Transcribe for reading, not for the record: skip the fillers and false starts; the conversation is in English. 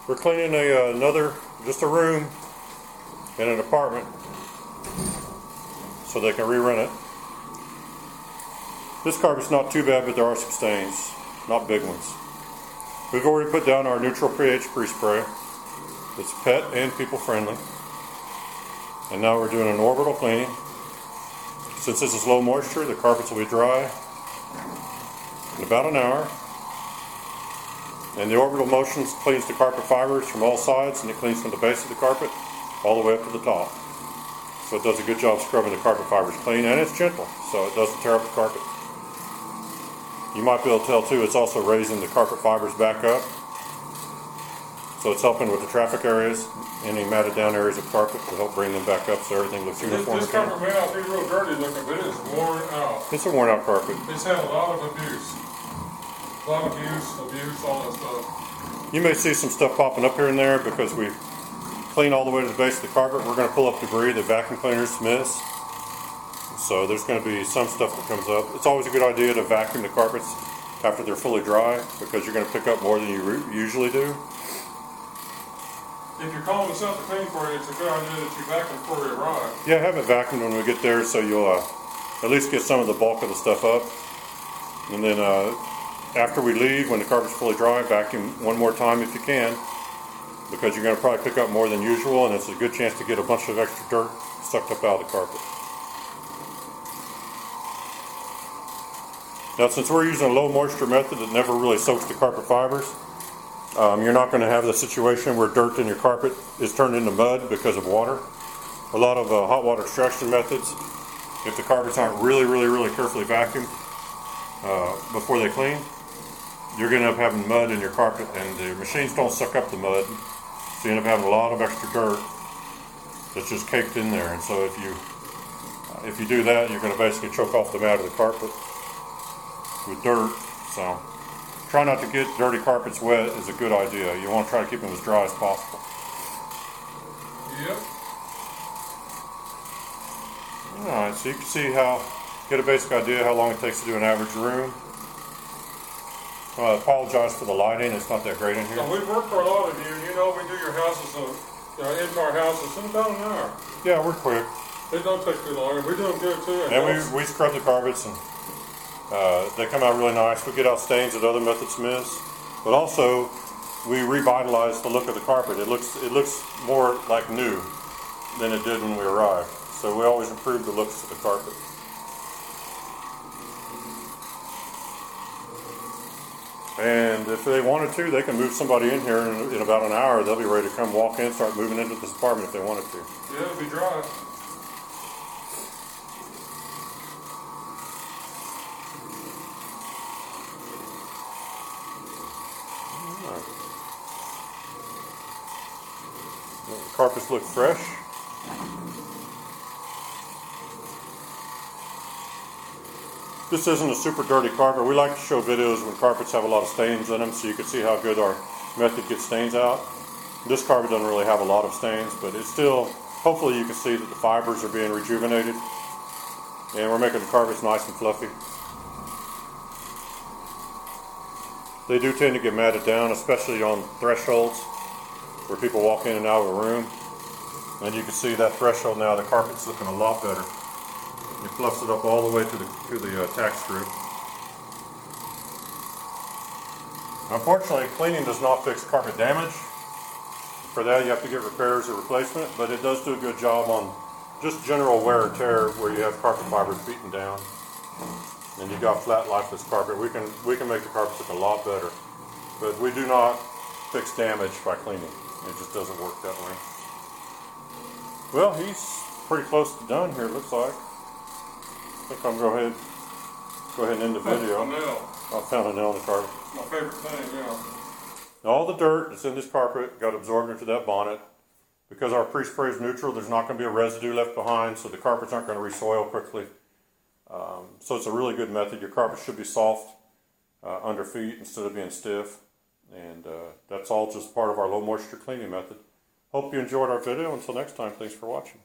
We're cleaning just a room in an apartment so they can re-rent it. This carpet's not too bad, but there are some stains, not big ones. We've already put down our neutral pH pre-spray. It's pet and people friendly. And now we're doing an orbital cleaning. Since this is low moisture, the carpets will be dry in about an hour. And the orbital motion cleans the carpet fibers from all sides, and it cleans from the base of the carpet all the way up to the top. So it does a good job scrubbing the carpet fibers clean, and it's gentle, so it doesn't tear up the carpet. You might be able to tell too, it's also raising the carpet fibers back up. So it's helping with the traffic areas, any matted down areas of carpet to help bring them back up so everything looks uniform. This carpet may not be real dirty looking, but it is worn out. It's a worn out carpet. It's had a lot of abuse. A lot of abuse, all that stuff. You may see some stuff popping up here and there because we clean all the way to the base of the carpet. We're going to pull up debris that vacuum cleaners miss. So there's going to be some stuff that comes up. It's always a good idea to vacuum the carpets after they're fully dry because you're going to pick up more than you usually do. If you're calling us out to clean for you, it's a good idea that you vacuum before we arrive. Yeah, have it vacuumed when we get there so you'll at least get some of the bulk of the stuff up. And then after we leave, when the carpet's fully dry, vacuum one more time if you can, because you're going to probably pick up more than usual, and it's a good chance to get a bunch of extra dirt sucked up out of the carpet. Now, since we're using a low moisture method that never really soaks the carpet fibers, you're not going to have the situation where dirt in your carpet is turned into mud because of water. A lot of hot water extraction methods, if the carpets aren't really carefully vacuumed before they clean, you're going to end up having mud in your carpet, and the machines don't suck up the mud, so you end up having a lot of extra dirt that's just caked in there. And so if you do that, you're going to basically choke off the mat of the carpet with dirt. So try not to get dirty carpets wet is a good idea. You want to try to keep them as dry as possible. Yep. Alright, so you can get a basic idea how long it takes to do an average room. I apologize for the lighting, it's not that great in here. So we work for a lot of you, and you know we do your houses, in-car houses, in about an hour. Yeah, we're quick. It don't take too long, and we do them good too. And we scrub the carpets, and they come out really nice. We get out stains that other methods miss, but also we revitalize the look of the carpet. It looks more like new than it did when we arrived. So we always improve the looks of the carpet. And if they wanted to, they can move somebody in here in about an hour. They'll be ready to come walk in, start moving into this apartment if they wanted to. Yeah, it'll be dry. The carpets look fresh. This isn't a super dirty carpet. We like to show videos when carpets have a lot of stains in them so you can see how good our method gets stains out. This carpet doesn't really have a lot of stains, but it's still, hopefully you can see that the fibers are being rejuvenated, and we're making the carpets nice and fluffy. They do tend to get matted down, especially on thresholds where people walk in and out of a room. And you can see that threshold now, the carpet's looking a lot better. It fluffs it up all the way to the tack screw. Unfortunately, cleaning does not fix carpet damage. For that, you have to get repairs or replacement, but it does do a good job on just general wear and tear where you have carpet fibers beaten down and you've got flat, lifeless carpet. We can make the carpets look a lot better, but we do not fix damage by cleaning. It just doesn't work that way. Well, he's pretty close to done here, it looks like. I think I'll go ahead and end the video. I found a nail in the carpet. My favorite thing, yeah. All the dirt that's in this carpet got absorbed into that bonnet. Because our pre-spray is neutral, there's not going to be a residue left behind, so the carpets aren't going to re-soil quickly. So it's a really good method. Your carpet should be soft under feet instead of being stiff. And that's all just part of our low moisture cleaning method. Hope you enjoyed our video. Until next time, thanks for watching.